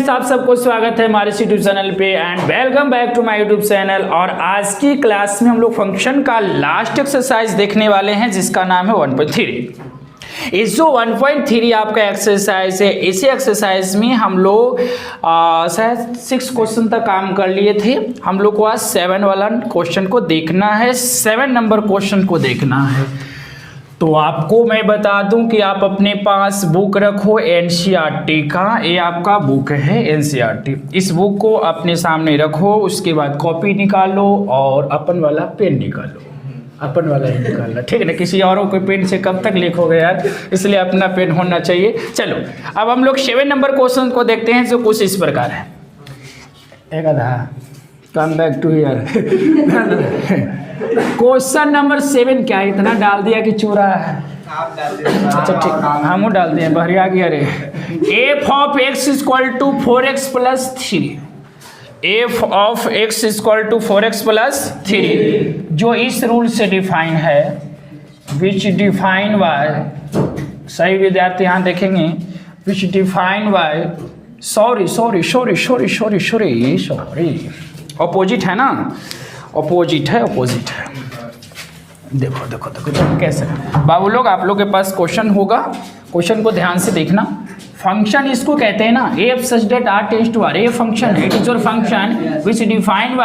Students, आप सबको स्वागत है हमारे यूट्यूब चैनल पे and welcome back to my YouTube channel. और आज की क्लास में हम लोग फंक्शन का लास्ट एक्सरसाइज देखने वाले हैं जिसका नाम है 1.3। इस जो 1.3 आपका एक्सरसाइज है, इसी एक्सरसाइज में हम लोग शायद 6 क्वेश्चन तक काम कर लिए थे। हम लोग को आज 7 वाला क्वेश्चन को देखना है, 7 नंबर क्वेश्चन को देखना है। तो आपको मैं बता दूं कि आप अपने पास बुक रखो एनसीईआरटी का, ये आपका बुक है एनसीईआरटी। इस बुक को अपने सामने रखो, उसके बाद कॉपी निकालो और अपन वाला पेन निकालो। अपन वाला ही निकालना, ठीक है ना? किसी औरों के पेन से कब तक लिखोगे यार, इसलिए अपना पेन होना चाहिए। चलो अब हम लोग 7 नंबर क्वेश्चन को देखते हैं जो कुछ इस प्रकार है। एक आधा come back to here. Question number 7 क्या है? इतना डाल दिया कि चूरा है। अच्छा ठीक, हम डाल दिए बहरिया गया रे। F of X equal to 4x plus 3। F of X equal to 4x plus 3 जो इस रूल से डिफाइन है, विच डिफाइन बाय, सही विद्यार्थी यहाँ देखेंगे, विच डिफाइन बाय, सॉरी अपोजिट है ना, अपोजिट है। देखो कैसे बाबू लोग, आप लोग के पास क्वेश्चन होगा, क्वेश्चन को ध्यान से देखना। फंक्शन इसको कहते हैं ना, F such that R tends to R. A function है, it is your function which defined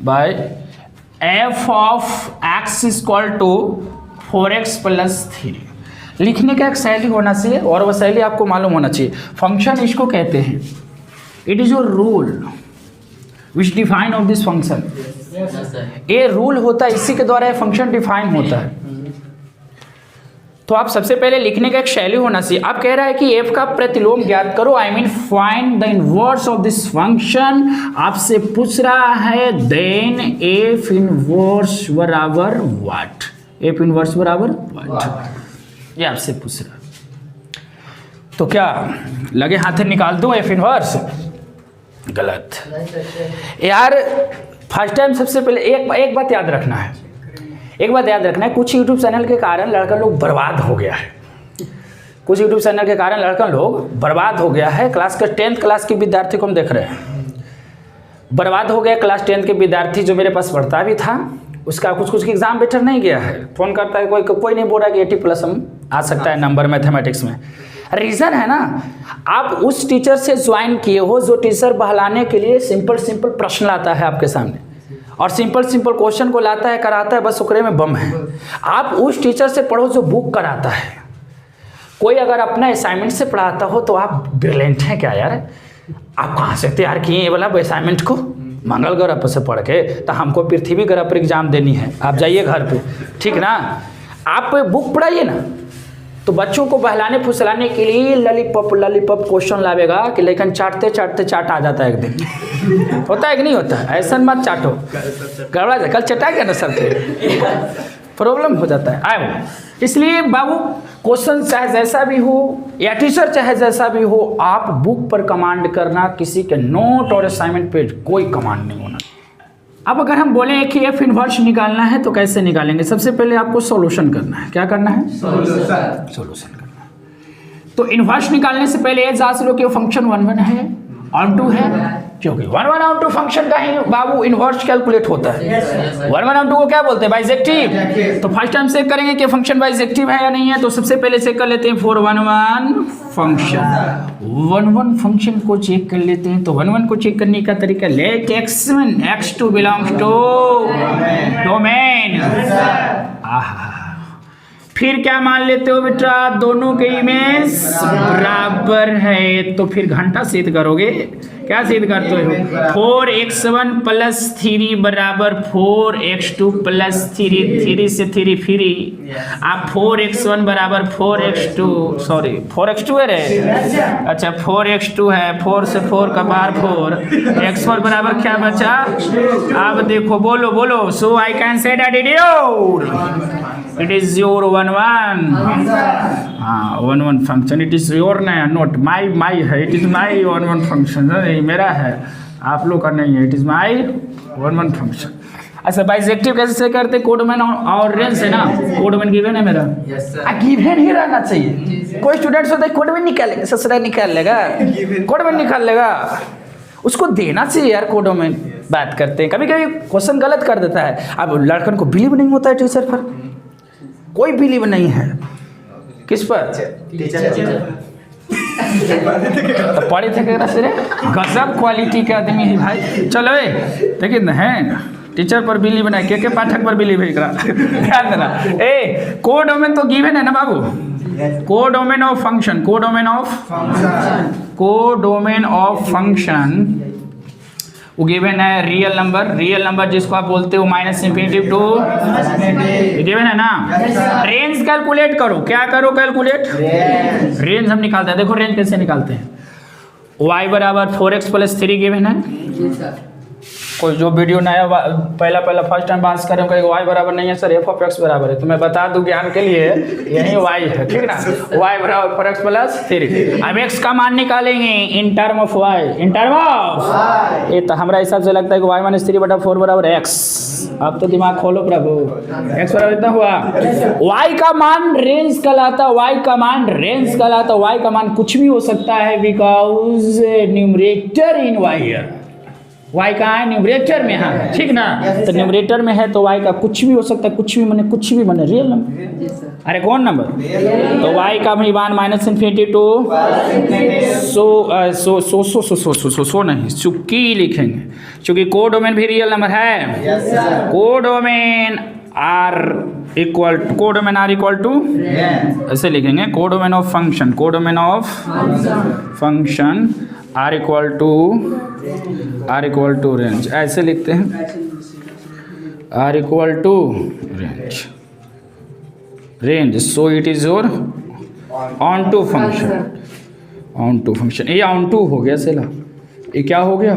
by F of X equal to 4x plus 3। लिखने का एक शैली होना चाहिए और वह शैली आपको मालूम होना चाहिए। फंक्शन इसको कहते हैं, it is your rule which define of this function. ये रूल होता है, इसी के द्वारा ये फंक्शन डिफाइन होता है। तो आप सबसे पहले लिखने का एक शैली होना चाहिए। आप कह रहा है कि एफ का प्रतिलोम ज्ञात करो, I mean find the inverse of this function. आपसे पूछ रहा है देन एफ इनवर्स बराबर व्हाट, एफ इनवर्स बराबर व्हाट, ये आपसे पूछ रहा। तो क्या लगे हाथ निकाल दो एफ इनवर्स? गलत यार। फर्स्ट टाइम सबसे पहले एक बात याद रखना है, कुछ यूट्यूब चैनल के कारण लड़का लोग बर्बाद हो गया है। कुछ यूट्यूब चैनल के कारण लड़का लोग बर्बाद हो गया है। क्लास का 10th क्लास के विद्यार्थी को हम देख रहे हैं, बर्बाद हो गया। क्लास 10th के विद्यार्थी जो मेरे पास पढ़ता भी था, उसका कुछ एग्जाम बेटर नहीं गया है। फोन करता है, कोई नहीं बोल रहा कि 80+ हम आ सकता है नंबर मैथमेटिक्स में। रीज़न है ना, आप उस टीचर से ज्वाइन किए हो जो टीचर बहलाने के लिए सिंपल प्रश्न लाता है आपके सामने और सिंपल क्वेश्चन को लाता है, कराता है, बस ओकरे में बम है। आप उस टीचर से पढ़ो जो बुक कराता है। कोई अगर अपना असाइनमेंट से पढ़ाता हो तो आप ब्रिलियंट हैं क्या यार? आप कहाँ से तैयार किए ये वाला असाइनमेंट को? मंगल ग्रह से पढ़ के, तो हमको पृथ्वी ग्रह पर एग्जाम देनी है। आप जाइए घर पे, ठीक ना? आप बुक पढ़ाइए ना। तो बच्चों को बहलाने फुसलाने के लिए लॉलीपॉप क्वेश्चन लावेगा कि लेकिन चाटते चाट आ जाता है एक दिन। होता है कि नहीं होता है? ऐसा मत चाटो, गड़बड़ा जाए, कल चटा गया ना सर पे, प्रॉब्लम हो जाता है आए। इसलिए बाबू क्वेश्चन चाहे जैसा भी हो या टीचर चाहे जैसा भी हो, आप बुक पर कमांड करना, किसी के नोट और असाइनमेंट पे कोई कमांड नहीं होना। अब अगर हम बोलें कि एफ इनवर्स निकालना है तो कैसे निकालेंगे? सबसे पहले आपको सॉल्यूशन करना है। क्या करना है? सॉल्यूशन करना है। तो इनवर्स निकालने से पहले ये जांच लो कि फंक्शन 1 है ऑन 2 है, क्योंकि 1 ऑन 2 फंक्शन का ही बाबू इनवर्स कैलकुलेट होता है। 1 ऑन 2 को क्या बोलते हैं? बाइजेक्टिव। तो फर्स्ट टाइम चेक करेंगे कि फंक्शन बाइजेक्टिव है या नहीं है। तो सबसे पहले चेक कर लेते हैं 4 फंक्शन। 1 फंक्शन को चेक कर लेते हैं। तो 1 को चेक करने का तरीका, late x2 belongs to domain. फिर क्या मान लेते हो बेटा? दोनों के इमेज बराबर है। तो फिर घंटा सिद्ध करोगे। क्या सिद्ध करते हो? 4x1 प्लस 3 बराबर 4x2 प्लस 3 से 3 फ्री। आप 4x1 बराबर 4x2 है रे? अच्छा 4x2 है, 4 से 4 का बार 4, x4 बराबर क्या बचा? अब देखो, बोलो। So I can say that it is your 1 function. It is your not my है, इट इज माई 1 फंक्शन। मेरा है, आप लोग का नहीं है। It is my 1 function. अच्छा बाइसेक्टिव कैसे करते, कोडोमेन और रेंज है ना, कोडोमेन गिवन है मेरा, गिवन ही रहना चाहिए। कोई स्टूडेंट्स होता है कोडोमेन निकालेगा, ससुरा निकाल लेगा, कोडोमेन निकाल लेगा, उसको देना चाहिए यार कोडोमेन। बात करते हैं कभी कभी क्वेश्चन गलत कर देता है, अब लड़कन को बिलीव नहीं होता है टीचर पर, कोई बिलीव नहीं है किस पर, तो पढ़े थे गजब क्वालिटी के आदमी है भाई। चलो देखिए है टीचर पर बिलीव नहीं, के पाठक पर बिलीव है ध्यान देना। ए कोडोमेन तो गिवन है ना बाबू, codomain of function, codomain of function वो गिवन है। रियल नंबर जिसको आप बोलते हो -∞ टू गिवन है ना। रेंज कैलकुलेट करो, क्या करो कैलकुलेट, रेंज हम निकालते हैं। देखो रेंज कैसे निकालते हैं, y बराबर 4x + 3 गिवन है। कोई जो वीडियो नया पहला फर्स्ट टाइम बात कर रहे हो कहेगा y बराबर नहीं है सर, f(x) बराबर है, तो मैं बता दूं ज्ञान के लिए यही y है, ठीक ना। y बराबर 4x + 3। अब x का मान निकालेंगे इन टर्म ऑफ y, ये तो हमारा हिसाब से लगता है कि y - 3/4 बराबर x। अब तो दिमाग खोलो प्रभु, x बराबर इतना हुआ। y का मान रेंज कहलाता, y का मान कुछ भी हो सकता है, बिकॉज न्यूमरेटर इन y है, y कहाँ है, न्यूमरेटर में है, ठीक ना। तो न्यूमरेटर में है तो y का कुछ भी हो सकता है, कुछ भी माने रियल नंबर। अरे कौन नंबर, तो y का भी मान -∞ टू सो नहीं चुकी लिखेंगे, क्योंकि कोडोमेन भी रियल नंबर है। कोडोमेन आर इक्वल टू ऐसे लिखेंगे, codomain of function R equal to range, ऐसे लिखते हैं, R equal to range. So it is your onto function, ये ऑन टू हो गया सेला, ये क्या हो गया,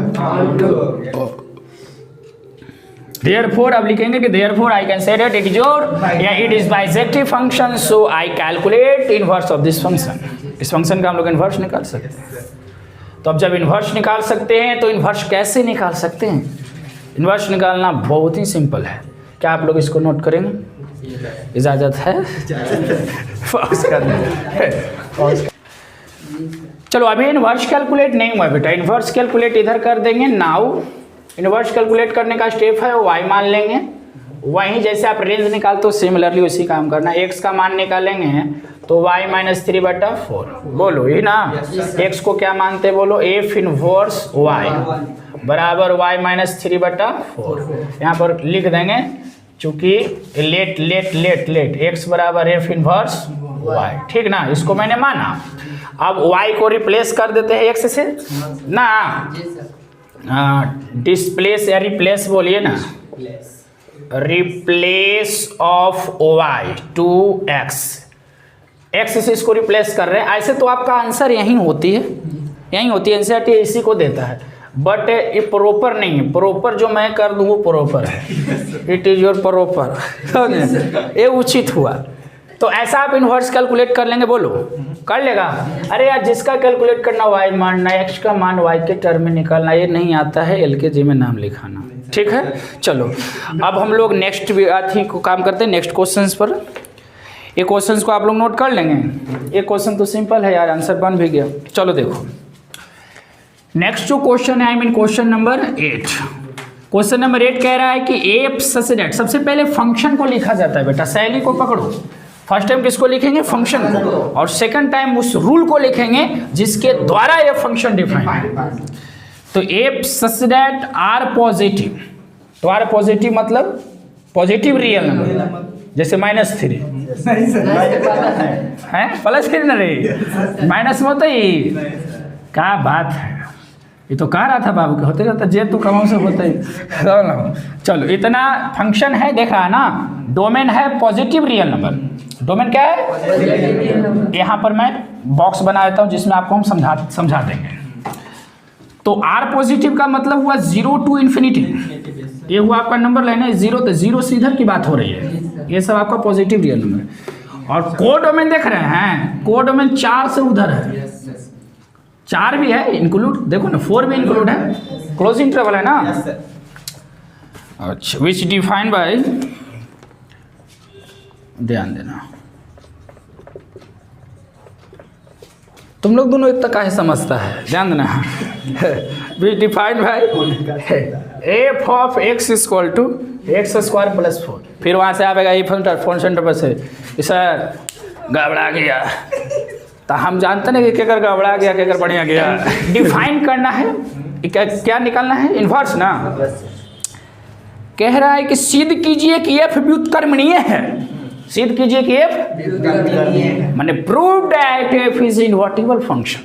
Therefore अब लिखेंगे कि therefore I can say that it is your it is bisective function, so I calculate inverse of this function। इस फंक्शन का हम लोग इन्वर्स निकाल सकते हैं। तो अब जब इन्वर्स निकाल सकते हैं तो इन्वर्स कैसे निकाल सकते हैं, इन्वर्स निकालना बहुत ही सिंपल है। क्या आप लोग इसको नोट करेंगे, इजाज़त है चलो अभी इन्वर्स कैलकुलेट नहीं हुआ बेटा, इन्वर्स कैलकुलेट इधर कर देंगे। नाउ इन्वर्स कैलकुलेट करने का स्टेप है y मान लेंगे, वहीं जैसे आप रेंज निकालते हो सिमिलरली उसी काम करना। x का मान निकालेंगे तो y - 3/4 बोलो ये ना, x को क्या मानते बोलो, f इनवर्स y बराबर y - 3/4। यहाँ पर लिख देंगे चूंकि लेट x बराबर f इनवर्स y, ठीक ना, इसको मैंने माना। अब y को रिप्लेस कर देते हैं x से ना, डिस्प्लेस या रिप्लेस बोलिए ना, replace of y to x से इसको रिप्लेस कर रहे हैं। ऐसे तो आपका आंसर यहीं होती है एनसीईआरटी इसी को देता है, बट ये प्रॉपर नहीं है। प्रॉपर जो मैं कर दूँ वो प्रॉपर है, इट इज योर प्रॉपर, ये उचित हुआ। तो ऐसा आप इन्वर्स कैलकुलेट कर लेंगे, बोलो कर लेगा। अरे यार जिसका कैलकुलेट करना y मानना, x का मान y के टर्म में निकालना, ये नहीं आता है LKG में नाम लिखाना, ठीक है। चलो अब हम लोग नेक्स्ट को काम करते हैं, नेक्स्ट क्वेश्चंस पर। ये क्वेश्चंस को आप लोग नोट कर लेंगे, ये क्वेश्चन तो सिंपल है यार, आंसर बन भी गया। चलो देखो नेक्स्ट जो क्वेश्चन है, क्वेश्चन नंबर 8। क्वेश्चन नंबर 8 कह रहा है कि एफ सच दैट, सबसे पहले फंक्शन को लिखा जाता है बेटा, शैली को पकड़ो। फर्स्ट टाइम किसको लिखेंगे, फंक्शन को, और सेकंड टाइम उस रूल को लिखेंगे जिसके द्वारा ये फंक्शन डिफाइन है। तो F such that R positive, तो आर पॉजिटिव मतलब पॉजिटिव रियल नंबर, जैसे -3 है, +3 न रे, माइनस में होता ही, क्या बात है, ये तो कह रहा था बाबू के होते रहता जे तू कमाओ से होता ही। चलो इतना फंक्शन है, देख रहा है ना, डोमेन है पॉजिटिव रियल नंबर। डोमेन क्या है, यहाँ पर मैं बॉक्स बना देता हूँ जिसमें आपको हम समझा देंगे। तो आर पॉजिटिव का मतलब हुआ 0 to ∞, ये हुआ आपका नंबर लाइन है 0, तो 0 से इधर की बात हो रही है, ये सब आपका पॉजिटिव रियल नंबर। और कोडोमेन देख रहे हैं, कोडोमेन 4 से उधर है, 4 भी है इंक्लूड, देखो ना 4 भी इंक्लूड है, क्लोज इंटरवल है ना। अच्छा, विच डिफाइन बाय, ध्यान देना तुम लोग दोनों इतना काहे समझता है, ध्यान देना। Which defined by F of X equal to X square plus 4। फिर वहाँ से आएगा ये फोन सेंटर पर से सर गड़बड़ा गया, तो हम जानते नहीं कि केकर गड़बड़ा गया केकर बढ़िया गया। डिफाइन करना है, क्या निकालना है, इन्वर्स ना। कह रहा है कि सिद्ध कीजिए कि एफ व्युत्क्रमणीय है, सिद्ध कीजिए कि एफ माने prove that F is invertible function.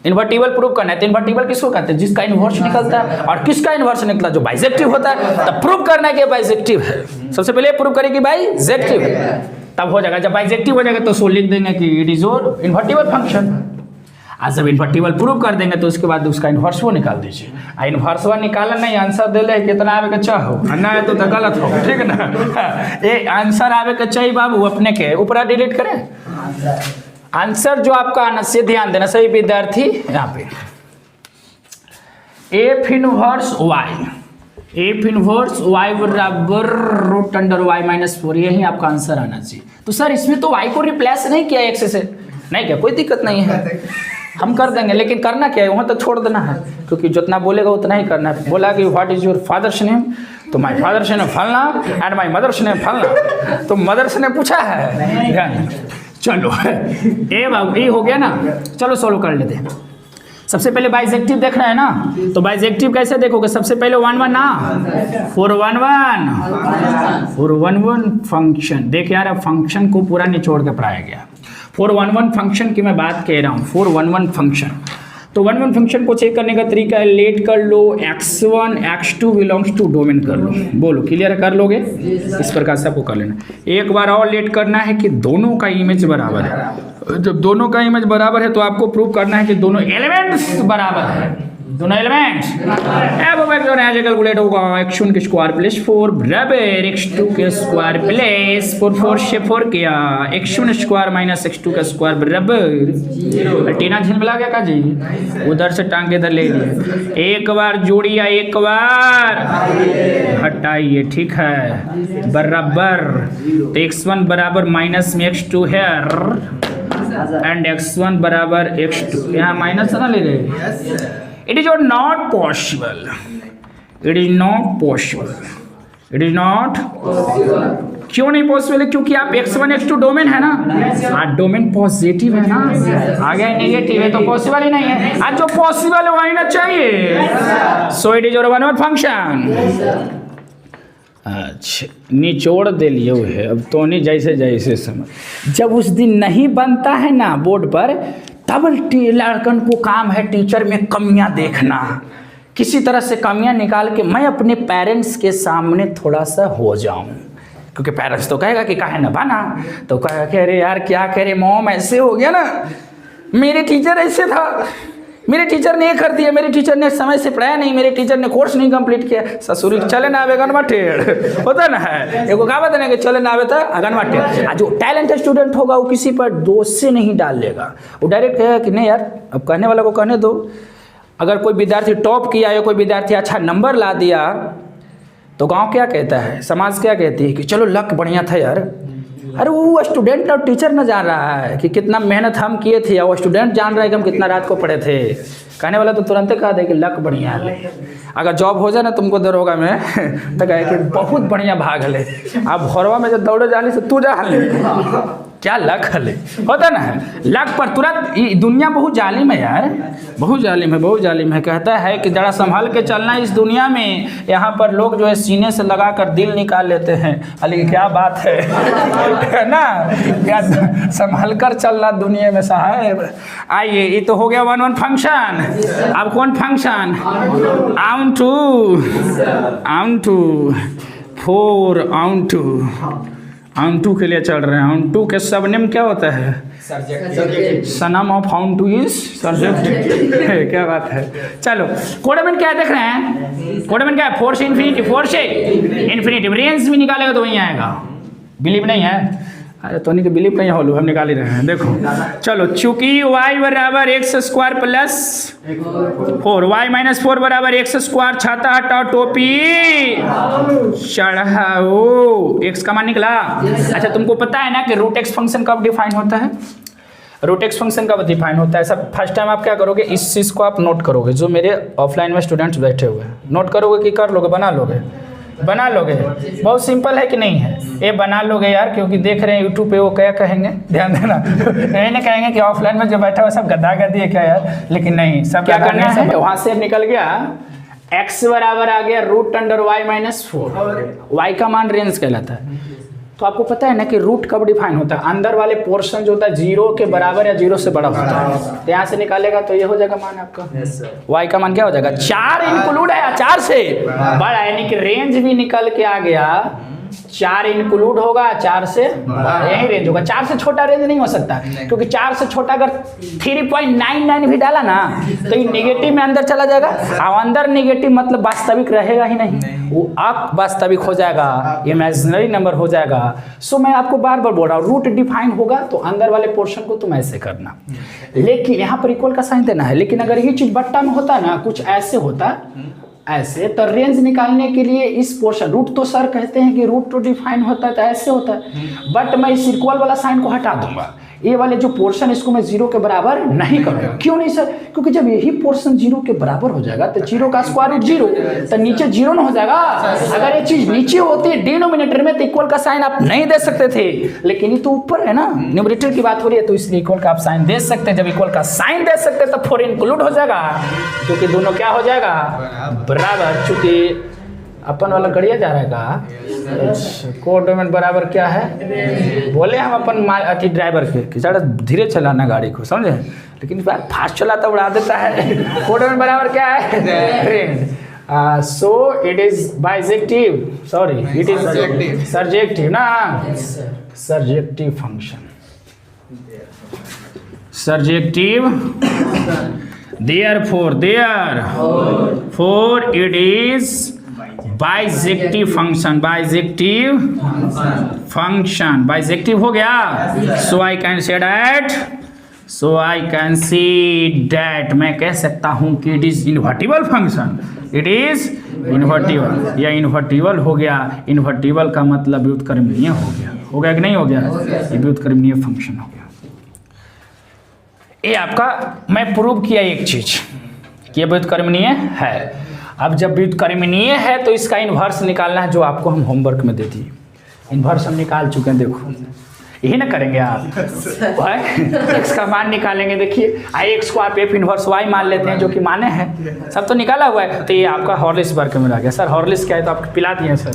Invertible prove करना है, तो इन्वर्टिबल किसको कहते हैं, जिसका इन्वर्स निकलता है। और किसका इन्वर्स निकला, जो बाइजेक्टिव होता है। तब प्रूव करना है कि बाइजेक्टिव है, सबसे पहले प्रूव करें कि बाइजेक्टिव है, तब हो जाएगा। जब बाइजेक्टिव हो जाएगा तो उसको लिख देंगे कि it is your invertible function. आज जब इन्वर्टिबल प्रूव कर देंगे तो उसके बाद उसका इन्वर्स वो निकाल दीजिए। इन्वर्सवा निकालना नहीं, आंसर दे ले कितना आवे के चाहो, ना है तो गलत हो, ठीक है ना। ये आंसर आवे के चाहिए बाबू, अपने के ऊपर डिलीट करें आंसर जो आपका आना से, ध्यान देना सही विद्यार्थी। यहाँ पे F inverse Y, F inverse Y बराबर रूट अंडर वाई माइनस 4, यही आपका आंसर आना चाहिए। तो सर इसमें तो वाई को रिप्लेस नहीं किया एक्स से, नहीं क्या, कोई दिक्कत नहीं है, हम कर देंगे। लेकिन करना क्या है, वहाँ तक छोड़ देना है, क्योंकि जितना बोलेगा उतना ही करना है। बोला कि what is your father's name, तो माई फादर्स नेम फलना एंड माई मदर्स नेम फलना, तो मदर्स ने पूछा है। चलो ए बाबू ये हो गया ना, चलो सॉल्व कर लेते हैं। सबसे पहले बाइजेक्टिव देख रहे हैं ना, तो बाइजेक्टिव कैसे देखोगे, सबसे पहले 1 1 ना 4 1 1 फंक्शन। देख यार फंक्शन को पूरा निचोड़ के पढ़ाया गया। 4 1 1 फंक्शन की मैं बात कह रहा हूँ, 4 1 1 फंक्शन। तो 1 1 फंक्शन को चेक करने का तरीका है, लेट कर लो x1 x2 belongs to domain कर लो। बोलो क्लियर कर लोगे, इस प्रकार से आपको कर लेना। एक बार और लेट करना है कि दोनों का इमेज बराबर है। जब दोनों का इमेज बराबर है तो आपको प्रूव करना है कि दोनों एलिमेंट्स बराबर है, दोनों एलिमेंट्स। जो नया कैलकुलेट होगा x1 के स्क्वायर प्लस 4 बराबर x2 के स्क्वायर प्लस 4 4 से 4 किया x1 स्क्वायर माइनस x2 का स्क्वायर बराबर टीना झिलमिला गया का जी, उधर से टांग इधर ले लिए। एक बार जोड़िए, एक बार हटाइए, ठीक है बराबर। तो x1 बराबर माइनस में x2 है एंड x1 बराबर x2, यहाँ माइनस ना ले रहे। It is not possible. It is not possible. It is not क्यों नहीं पॉसिबल है, क्योंकि आप x1 x2 डोमेन है ना, डोमेन पॉजिटिव है ना, आगे नेगेटिव है तो पॉसिबल ही नहीं है। आज जो पॉसिबल है वही ना चाहिए। सो इट इज योर 1 1 फंक्शन। अच्छा निचोड़ दे लिए हुए है, अब तो नहीं जैसे जैसे समझ। जब उस दिन नहीं बनता है ना बोर्ड पर, तब लड़कन को काम है टीचर में कमियां देखना, किसी तरह से कमियां निकाल के मैं अपने पेरेंट्स के सामने थोड़ा सा हो जाऊं, क्योंकि पेरेंट्स तो कहेगा कि काहे ना बना, तो कहेगा कि अरे यार क्या करे मॉम, ऐसे हो गया ना, मेरे टीचर ऐसे था, मेरे टीचर ने ये कर दिया, मेरे टीचर ने समय से पढ़ाया नहीं, मेरे टीचर ने कोर्स नहीं कंप्लीट किया। ससुरी चले ना आवे गनवा टेढ़ होता ना है, एगो कहावत है कि चले ना आवे तो गनवा टेढ़। जो टैलेंटेड स्टूडेंट होगा वो किसी पर दोष से नहीं डाल लेगा, वो डायरेक्ट कहेगा कि नहीं यार अब कहने वाला को कहने दो। अगर कोई विद्यार्थी टॉप किया या कोई विद्यार्थी अच्छा नंबर ला दिया तो गाँव क्या कहता है, समाज क्या कहती है कि चलो लक बढ़िया था यार। अरे वो स्टूडेंट और टीचर न जान रहा है कि कितना मेहनत हम किए थे, और स्टूडेंट जान रहा है कि हम कितना रात को पढ़े थे। कहने वाला तो तुरंत कहा दे कि लक बढ़िया है। अगर जॉब हो जाए ना तुमको दरोगा में तो कहे कि बहुत बढ़िया भाग ले, अब घरवा में जब दौड़े जाने से तू जा ले, क्या लक हले होता ना है। लक पर तुरंत, दुनिया बहुत जालिम है यार, बहुत जालिम है, बहुत जालिम है। कहता है कि जरा संभाल के चलना इस दुनिया में, यहाँ पर लोग जो है सीने से लगा कर दिल निकाल लेते हैं। अली क्या बात है ना, क्या संभाल कर चलना दुनिया में साहब। आइए ये तो हो गया 1 1 फंक्शन। अब कौन फंक्शन, आउन टू 4 आउन टू के लिए चल रहे हैं। आउन टू के सब नेम क्या होता है, सनम ऑफ आउन टू इज सब्जेक्ट। क्या बात है। चलो कोडेमेंट क्या देख रहे हैं, कोडेमेंट क्या है, 4 से इन्फिनिटी, 4 से इन्फिनिटी। रेंज भी निकालेगा तो वहीं आएगा, बिलीव नहीं है। अरे तो नहीं तो बिलीव नहीं होलू, हम निकाल ही रहे हैं। देखो चलो, चूंकि y बराबर x square plus 4, y minus 4 बराबर एक्स स्क्वायर, छाता हटाओ टोपी चढ़ाओ, x का मान निकला। अच्छा तुमको पता है ना कि रूट एक्स फंक्शन कब डिफाइन होता है? रूट एक्स फंक्शन कब डिफाइन होता है? सब फर्स्ट टाइम आप क्या करोगे, इस चीज़ को आप नोट करोगे। जो मेरे ऑफलाइन में स्टूडेंट्स बैठे हुए हैं, नोट करोगे कि कर लोगे, बना लोगे? बना लोगे। बहुत सिंपल है कि नहीं है? ये बना लोगे यार, क्योंकि देख रहे हैं यूट्यूब पे वो क्या कहेंगे, ध्यान देना। ये नहीं कहेंगे कि ऑफलाइन में जो बैठा हुआ सब गद्दा गद्दी है क्या यार, लेकिन नहीं, सब क्या करना है, वहाँ से निकल गया x बराबर आ गया root under y minus 4, y का मान रेंज कहलाता है। तो आपको पता है ना कि रूट कब डिफाइन होता है? अंदर वाले पोर्शन जो होता है 0 के बराबर या 0 से बड़ा होता है। तो यहाँ से निकालेगा तो ये हो जाएगा मान आपका, y का मान क्या हो जाएगा? 4 इंक्लूड है, 4 से बड़ा, यानी कि रेंज भी निकल के आ गया। 4 इंक्लूड होगा, 4 से यही रेंज होगा। 4 से छोटा रेंज नहीं हो सकता, क्योंकि 4 से छोटा अगर 3.99 भी डाला ना तो ये नेगेटिव में अंदर चला जाएगा, और अंदर नेगेटिव मतलब वास्तविक रहेगा ही नहीं, वो अवास्तविक हो जाएगा, इमेजिनरी नंबर हो जाएगा। सो मैं आपको बार बार बोल रहा हूँ, रूट डिफाइन होगा तो अंदर वाले पोर्शन को तुम ऐसे करना, लेकिन यहाँ पर इक्वल का साइन देना है। लेकिन अगर ये चीज बट्टा में होता ना, कुछ ऐसे होता ऐसे, तो रेंज निकालने के लिए इस पोर्शन, रूट तो सर कहते हैं कि रूट तो डिफाइन होता है तो ऐसे होता है, बट मैं इस इक्वल वाला साइन को हटा दूंगा। ये वाले जो पोर्शन इसको मैं 0 के बराबर नहीं करूँगा। क्यों नहीं सर? क्योंकि जब यही पोर्शन 0 के बराबर हो जाएगा तो 0 का स्क्वायर रूट 0, तो नीचे 0 ना हो जाएगा। अगर ये चीज नीचे होती डिनोमिनेटर में तो इक्वल का साइन आप नहीं दे सकते थे, लेकिन ये तो ऊपर है ना, न्यूमरेटर की बात हो रही है, तो इसलिए इक्वल का आप साइन दे सकते हैं। जब इक्वल का साइन दे सकते तो 4 इंक्लूड हो जाएगा, क्योंकि दोनों क्या हो जाएगा, बराबर। चूंकि अपन वाला गड़िया जा रहेगा, कोऑर्डिनेट बराबर क्या है, बोले हम अपन अति ड्राइवर के कि ज़्यादा धीरे चलाना गाड़ी को, समझे, लेकिन फास्ट चलाता उड़ा देता है। कोऑर्डिनेट बराबर क्या है, range. So it is bijective, sorry it is surjective ना, surjective function, surjective. Therefore it is bijective function, bijective function, bijective हो गया। So I can say that, so I can see that, मैं कह सकता हूं कि it is invertible function, it is invertible. या invertible हो गया, इन्वर्टिबल का मतलब व्युत्क्रमणीय हो गया, हो गया कि नहीं हो गया, ये व्युत्क्रमणीय फंक्शन हो गया। ये आपका मैं प्रूव किया एक चीज कि ये व्युत्क्रमणीय है। अब जब व्युत्क्रमणीय है तो इसका इन्वर्स निकालना है, जो आपको हम होमवर्क में दे दिए। इन्वर्स हम निकाल चुके हैं, देखो यही ना करेंगे आप, एक्स का मान निकालेंगे। देखिए एक्स को आप एफ इन्वर्स वाई मान लेते हैं, जो कि माने हैं, सब तो निकाला हुआ है। तो ये आपका हॉर्लिक्स वर्क में आ गया। सर हॉर्लिक्स क्या है, तो आपको पिला दिए सर,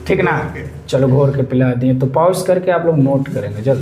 ठीक ना, चलो घोर के पिला दिए। तो पॉज करके आप लोग नोट करेंगे जल्द।